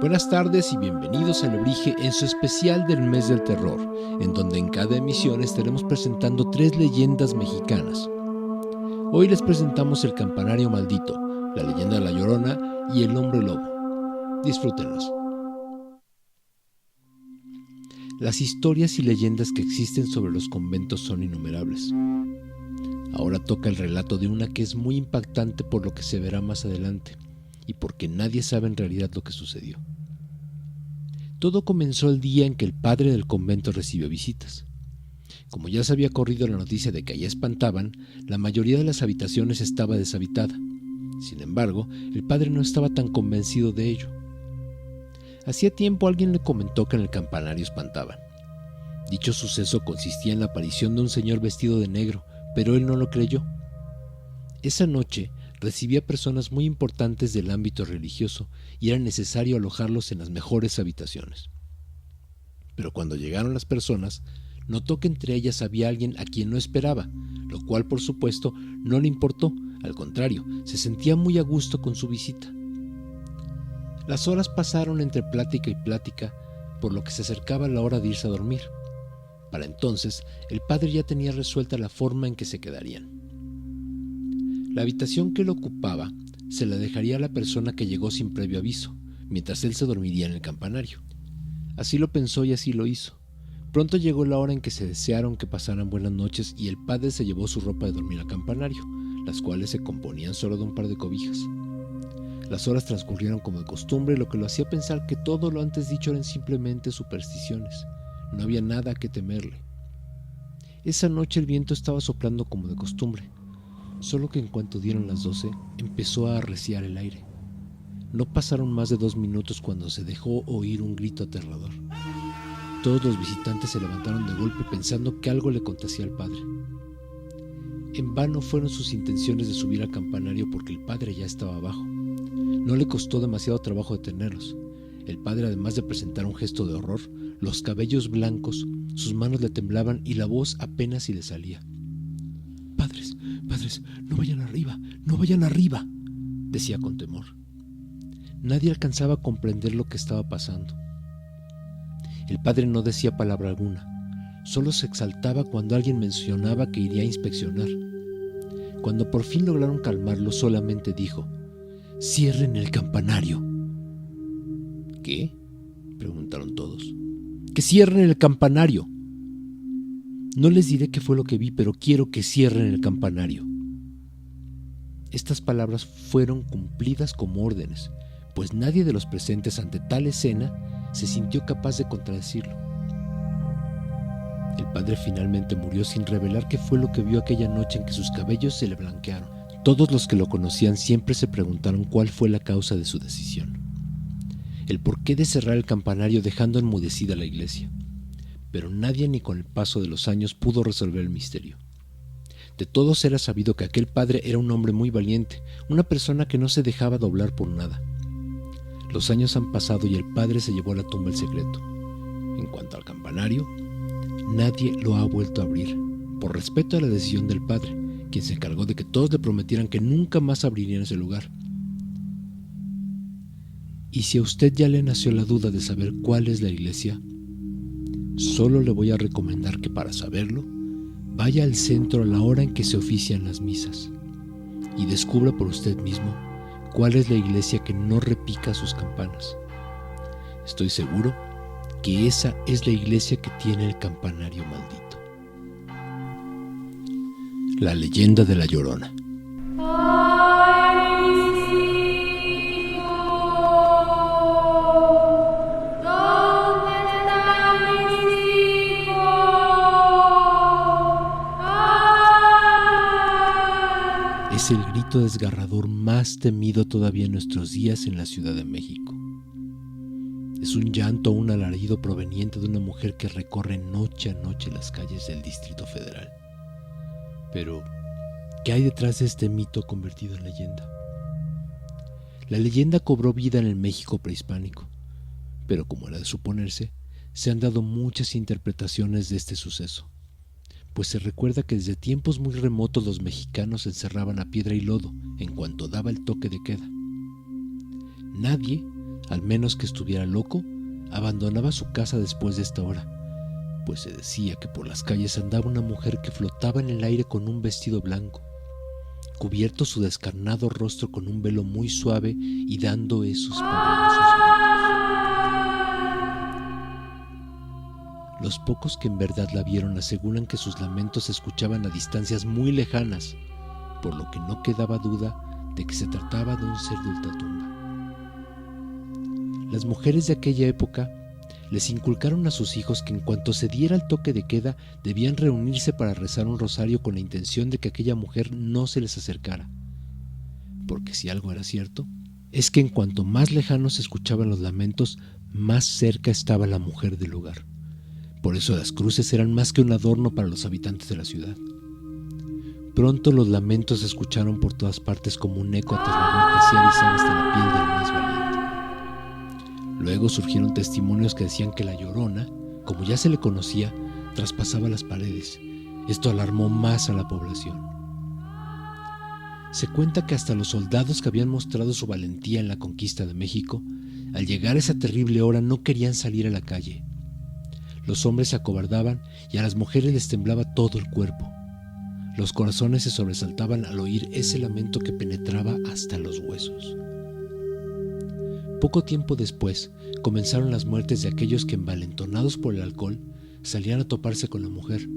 Buenas tardes y bienvenidos a Alebrije en su especial del mes del terror, en donde en cada emisión estaremos presentando 3 leyendas mexicanas. Hoy les presentamos el campanario maldito, la leyenda de la Llorona y el hombre lobo. Disfrútenlos. Las historias y leyendas que existen sobre los conventos son innumerables. Ahora toca el relato de una que es muy impactante por lo que se verá más adelante y porque nadie sabe en realidad lo que sucedió. Todo comenzó el día en que el padre del convento recibió visitas. Como ya se había corrido la noticia de que allá espantaban, la mayoría de las habitaciones estaba deshabitada. Sin embargo, el padre no estaba tan convencido de ello. Hacía tiempo alguien le comentó que en el campanario espantaban. Dicho suceso consistía en la aparición de un señor vestido de negro, pero él no lo creyó. Esa noche recibía personas muy importantes del ámbito religioso y era necesario alojarlos en las mejores habitaciones. Pero cuando llegaron las personas, notó que entre ellas había alguien a quien no esperaba, lo cual por supuesto no le importó, al contrario, se sentía muy a gusto con su visita. Las horas pasaron entre plática y plática, por lo que se acercaba la hora de irse a dormir. Para entonces, el padre ya tenía resuelta la forma en que se quedarían. La habitación que él ocupaba se la dejaría a la persona que llegó sin previo aviso, mientras él se dormiría en el campanario. Así lo pensó y así lo hizo. Pronto llegó la hora en que se desearon que pasaran buenas noches y el padre se llevó su ropa de dormir al campanario, las cuales se componían solo de un par de cobijas. Las horas transcurrieron como de costumbre, lo que lo hacía pensar que todo lo antes dicho eran simplemente supersticiones. No había nada que temerle. Esa noche el viento estaba soplando como de costumbre, solo que en cuanto dieron las 12 empezó a arreciar el aire. No pasaron más de 2 minutos cuando se dejó oír un grito aterrador. Todos los visitantes se levantaron de golpe pensando que algo le contagiaba al padre. En vano fueron sus intenciones de subir al campanario porque el padre ya estaba abajo. No le costó demasiado trabajo detenerlos. El padre, además de presentar un gesto de horror, los cabellos blancos, sus manos le temblaban y la voz apenas si le salía. «Padres, padres, no vayan arriba», decía con temor. Nadie alcanzaba a comprender lo que estaba pasando. El padre no decía palabra alguna, solo se exaltaba cuando alguien mencionaba que iría a inspeccionar. Cuando por fin lograron calmarlo, solamente dijo: «Cierren el campanario». «¿Qué?», preguntaron todos. «¡Que cierren el campanario! No les diré qué fue lo que vi, pero quiero que cierren el campanario». Estas palabras fueron cumplidas como órdenes, pues nadie de los presentes ante tal escena se sintió capaz de contradecirlo. El padre finalmente murió sin revelar qué fue lo que vio aquella noche en que sus cabellos se le blanquearon. Todos los que lo conocían siempre se preguntaron cuál fue la causa de su decisión, el porqué de cerrar el campanario dejando enmudecida la iglesia. Pero nadie ni con el paso de los años pudo resolver el misterio. De todos era sabido que aquel padre era un hombre muy valiente, una persona que no se dejaba doblar por nada. Los años han pasado y el padre se llevó a la tumba el secreto. En cuanto al campanario, nadie lo ha vuelto a abrir, por respeto a la decisión del padre, quien se encargó de que todos le prometieran que nunca más abrirían ese lugar. Y si a usted ya le nació la duda de saber cuál es la iglesia, solo le voy a recomendar que para saberlo, vaya al centro a la hora en que se ofician las misas y descubra por usted mismo cuál es la iglesia que no repica sus campanas. Estoy seguro que esa es la iglesia que tiene el campanario maldito. La leyenda de la Llorona. Es el grito desgarrador más temido todavía en nuestros días en la Ciudad de México. Es un llanto o un alarido proveniente de una mujer que recorre noche a noche las calles del Distrito Federal. Pero, ¿qué hay detrás de este mito convertido en leyenda? La leyenda cobró vida en el México prehispánico, pero como era de suponerse, se han dado muchas interpretaciones de este suceso, pues se recuerda que desde tiempos muy remotos los mexicanos se encerraban a piedra y lodo en cuanto daba el toque de queda. Nadie al menos que estuviera loco, abandonaba su casa después de esta hora, pues se decía que por las calles andaba una mujer que flotaba en el aire con un vestido blanco, cubierto su descarnado rostro con un velo muy suave y dando esos poderosos gritos. Los pocos que en verdad la vieron aseguran que sus lamentos se escuchaban a distancias muy lejanas, por lo que no quedaba duda de que se trataba de un ser de ultratumba. Las mujeres de aquella época les inculcaron a sus hijos que en cuanto se diera el toque de queda debían reunirse para rezar un rosario con la intención de que aquella mujer no se les acercara. Porque si algo era cierto, es que en cuanto más lejanos se escuchaban los lamentos, más cerca estaba la mujer del lugar. Por eso las cruces eran más que un adorno para los habitantes de la ciudad. Pronto los lamentos se escucharon por todas partes como un eco aterrador que hacía erizar hasta la piel del más valiente. Luego surgieron testimonios que decían que la Llorona, como ya se le conocía, traspasaba las paredes. Esto alarmó más a la población. Se cuenta que hasta los soldados que habían mostrado su valentía en la conquista de México, al llegar a esa terrible hora no querían salir a la calle. Los hombres se acobardaban y a las mujeres les temblaba todo el cuerpo. Los corazones se sobresaltaban al oír ese lamento que penetraba hasta los huesos. Poco tiempo después comenzaron las muertes de aquellos que, envalentonados por el alcohol, salían a toparse con la mujer,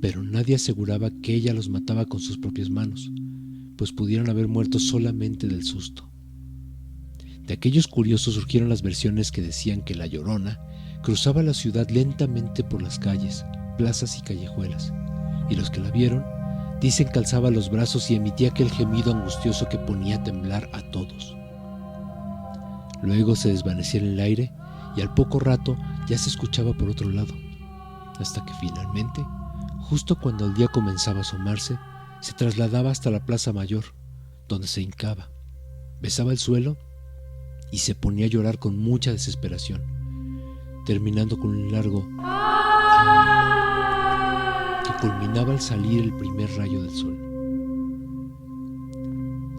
pero nadie aseguraba que ella los mataba con sus propias manos, pues pudieron haber muerto solamente del susto. De aquellos curiosos surgieron las versiones que decían que la Llorona cruzaba la ciudad lentamente por las calles, plazas y callejuelas, y los que la vieron dicen que alzaba los brazos y emitía aquel gemido angustioso que ponía a temblar a todos. Luego se desvanecía en el aire y al poco rato ya se escuchaba por otro lado, hasta que finalmente, justo cuando el día comenzaba a asomarse, se trasladaba hasta la Plaza Mayor, donde se hincaba, besaba el suelo y se ponía a llorar con mucha desesperación, terminando con un largo que culminaba al salir el primer rayo del sol.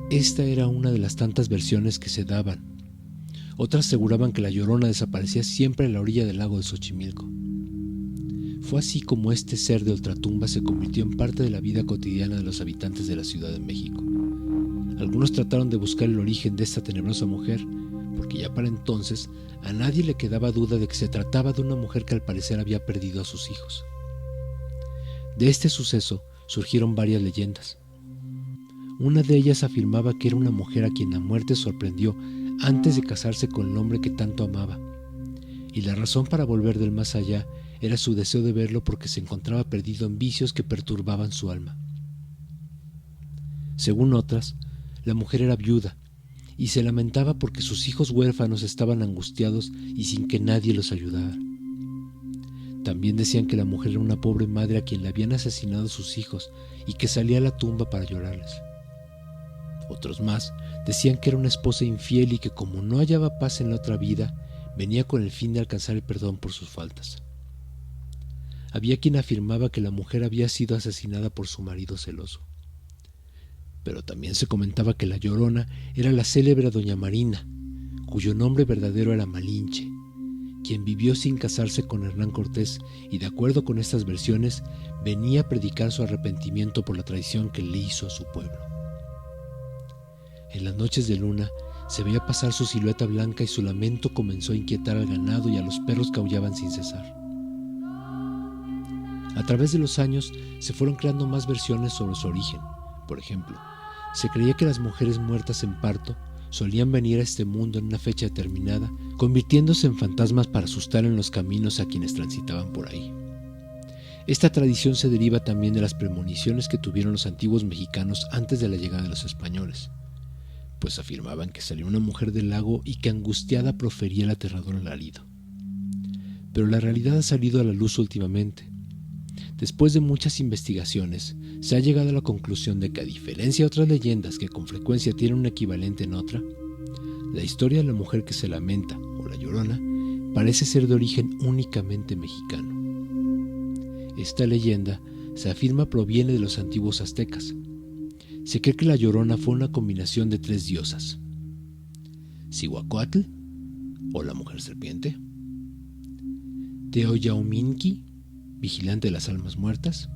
Esta era una de las tantas versiones que se daban. Otras aseguraban que la Llorona desaparecía siempre a la orilla del lago de Xochimilco. Fue así como este ser de ultratumba se convirtió en parte de la vida cotidiana de los habitantes de la Ciudad de México. Algunos trataron de buscar el origen de esta tenebrosa mujer, porque ya para entonces a nadie le quedaba duda de que se trataba de una mujer que al parecer había perdido a sus hijos. De este suceso surgieron varias leyendas. Una de ellas afirmaba que era una mujer a quien la muerte sorprendió antes de casarse con el hombre que tanto amaba, y la razón para volver del más allá era su deseo de verlo porque se encontraba perdido en vicios que perturbaban su alma. Según otras, la mujer era viuda y se lamentaba porque sus hijos huérfanos estaban angustiados y sin que nadie los ayudara. También decían que la mujer era una pobre madre a quien le habían asesinado sus hijos y que salía a la tumba para llorarles. Otros más decían que era una esposa infiel y que como no hallaba paz en la otra vida, venía con el fin de alcanzar el perdón por sus faltas. Había quien afirmaba que la mujer había sido asesinada por su marido celoso. Pero también se comentaba que la Llorona era la célebre doña Marina, cuyo nombre verdadero era Malinche, quien vivió sin casarse con Hernán Cortés y, de acuerdo con estas versiones, venía a predicar su arrepentimiento por la traición que le hizo a su pueblo. En las noches de luna se veía pasar su silueta blanca y su lamento comenzó a inquietar al ganado y a los perros que aullaban sin cesar. A través de los años se fueron creando más versiones sobre su origen. Por ejemplo, se creía que las mujeres muertas en parto solían venir a este mundo en una fecha determinada, convirtiéndose en fantasmas para asustar en los caminos a quienes transitaban por ahí. Esta tradición se deriva también de las premoniciones que tuvieron los antiguos mexicanos antes de la llegada de los españoles, pues afirmaban que salía una mujer del lago y que angustiada profería el aterrador alarido. Pero la realidad ha salido a la luz últimamente. Después de muchas investigaciones, se ha llegado a la conclusión de que, a diferencia de otras leyendas que con frecuencia tienen un equivalente en otra, la historia de la mujer que se lamenta, o la Llorona, parece ser de origen únicamente mexicano. Esta leyenda, se afirma, proviene de los antiguos aztecas. Se cree que la Llorona fue una combinación de tres diosas: Cihuacóatl, o la mujer serpiente, Teoyauminki, vigilante de las almas muertas,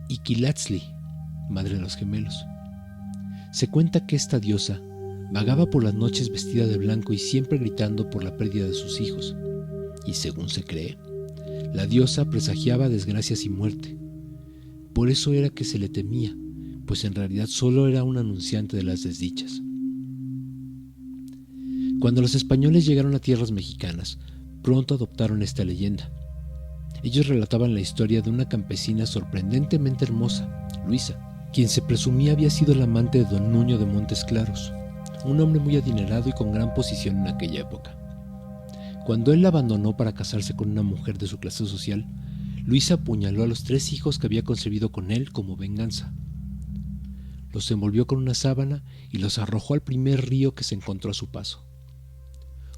y Quilatzli, madre de los gemelos. Se cuenta que esta diosa vagaba por las noches vestida de blanco y siempre gritando por la pérdida de sus hijos, y según se cree, la diosa presagiaba desgracias y muerte. Por eso era que se le temía, pues en realidad solo era un anunciante de las desdichas. Cuando los españoles llegaron a tierras mexicanas, pronto adoptaron esta leyenda. Ellos relataban la historia de una campesina sorprendentemente hermosa, Luisa, quien se presumía había sido la amante de don Nuño de Montes Claros, un hombre muy adinerado y con gran posición en aquella época. Cuando él la abandonó para casarse con una mujer de su clase social, Luisa apuñaló a los 3 hijos que había concebido con él como venganza. Los envolvió con una sábana y los arrojó al primer río que se encontró a su paso.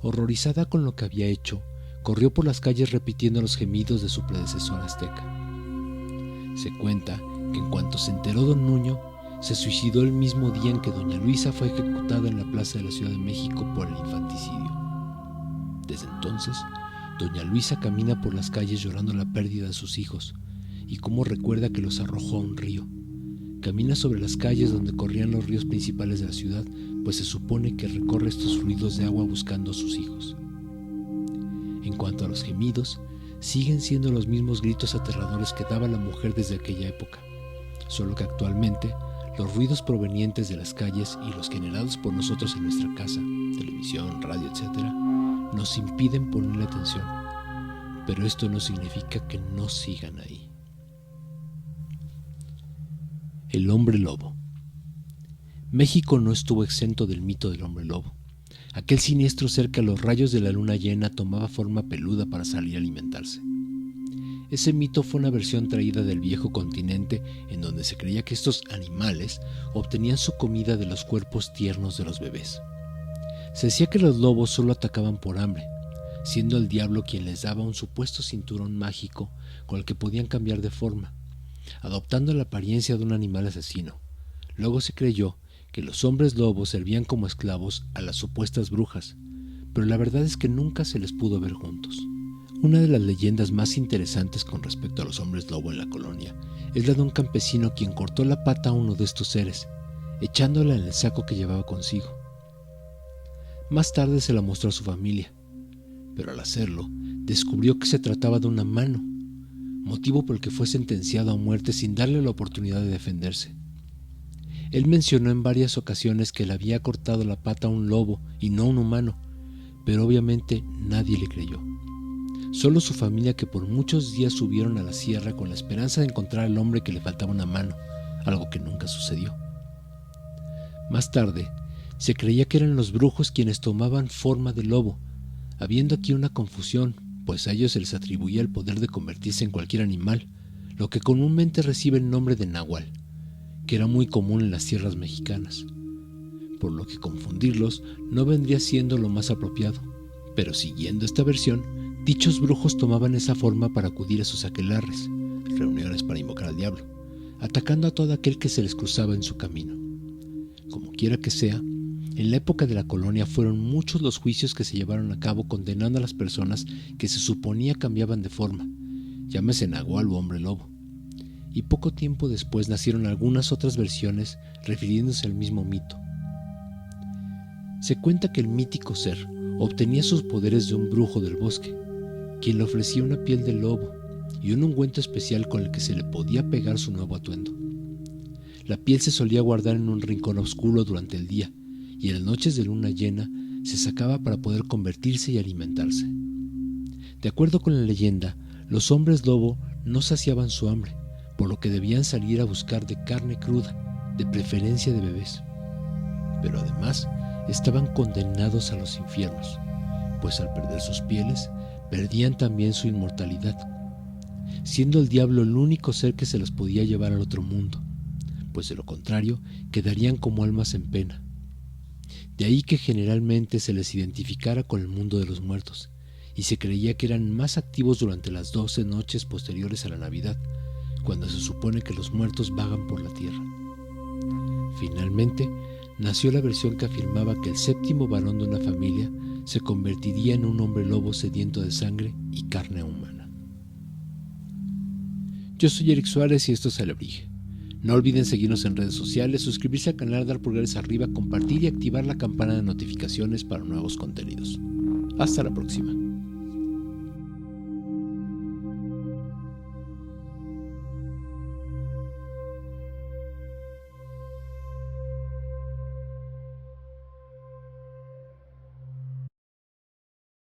Horrorizada con lo que había hecho, corrió por las calles repitiendo los gemidos de su predecesor azteca. Se cuenta que en cuanto se enteró don Nuño, se suicidó el mismo día en que doña Luisa fue ejecutada en la plaza de la Ciudad de México por el infanticidio. Desde entonces, doña Luisa camina por las calles llorando la pérdida de sus hijos y cómo recuerda que los arrojó a un río. Camina sobre las calles donde corrían los ríos principales de la ciudad, pues se supone que recorre estos fluidos de agua buscando a sus hijos. En cuanto a los gemidos, siguen siendo los mismos gritos aterradores que daba la mujer desde aquella época, solo que actualmente los ruidos provenientes de las calles y los generados por nosotros en nuestra casa, televisión, radio, etc., nos impiden ponerle atención, pero esto no significa que no sigan ahí. El hombre lobo. México no estuvo exento del mito del hombre lobo, aquel siniestro ser que a los rayos de la luna llena tomaba forma peluda para salir a alimentarse. Ese mito fue una versión traída del viejo continente en donde se creía que estos animales obtenían su comida de los cuerpos tiernos de los bebés. Se decía que los lobos solo atacaban por hambre, siendo el diablo quien les daba un supuesto cinturón mágico con el que podían cambiar de forma, adoptando la apariencia de un animal asesino. Luego se creyó que los hombres lobos servían como esclavos a las supuestas brujas, pero la verdad es que nunca se les pudo ver juntos. Una de las leyendas más interesantes con respecto a los hombres lobo en la colonia es la de un campesino quien cortó la pata a uno de estos seres, echándola en el saco que llevaba consigo. Más tarde se la mostró a su familia, pero al hacerlo descubrió que se trataba de una mano, motivo por el que fue sentenciado a muerte sin darle la oportunidad de defenderse. Él mencionó en varias ocasiones que le había cortado la pata a un lobo y no a un humano, pero obviamente nadie le creyó. Solo su familia, que por muchos días subieron a la sierra con la esperanza de encontrar al hombre que le faltaba una mano, algo que nunca sucedió. Más tarde, se creía que eran los brujos quienes tomaban forma de lobo, habiendo aquí una confusión, pues a ellos se les atribuía el poder de convertirse en cualquier animal, lo que comúnmente recibe el nombre de nahual, que era muy común en las tierras mexicanas, por lo que confundirlos no vendría siendo lo más apropiado, pero siguiendo esta versión, dichos brujos tomaban esa forma para acudir a sus aquelarres, reuniones para invocar al diablo, atacando a todo aquel que se les cruzaba en su camino. Como quiera que sea, en la época de la colonia fueron muchos los juicios que se llevaron a cabo condenando a las personas que se suponía cambiaban de forma, llámese nahual o hombre lobo. Y poco tiempo después nacieron algunas otras versiones refiriéndose al mismo mito. Se cuenta que el mítico ser obtenía sus poderes de un brujo del bosque, quien le ofrecía una piel de lobo y un ungüento especial con el que se le podía pegar su nuevo atuendo. La piel se solía guardar en un rincón oscuro durante el día y en las noches de luna llena se sacaba para poder convertirse y alimentarse. De acuerdo con la leyenda, los hombres lobo no saciaban su hambre, por lo que debían salir a buscar de carne cruda, de preferencia de bebés. Pero además estaban condenados a los infiernos, pues al perder sus pieles, perdían también su inmortalidad, siendo el diablo el único ser que se los podía llevar al otro mundo, pues de lo contrario quedarían como almas en pena. De ahí que generalmente se les identificara con el mundo de los muertos, y se creía que eran más activos durante las 12 noches posteriores a la Navidad, cuando se supone que los muertos vagan por la tierra. Finalmente, nació la versión que afirmaba que el séptimo varón de una familia se convertiría en un hombre lobo sediento de sangre y carne humana. Yo soy Eric Suárez y esto es Alebrije. No olviden seguirnos en redes sociales, suscribirse al canal, dar pulgares arriba, compartir y activar la campana de notificaciones para nuevos contenidos. Hasta la próxima.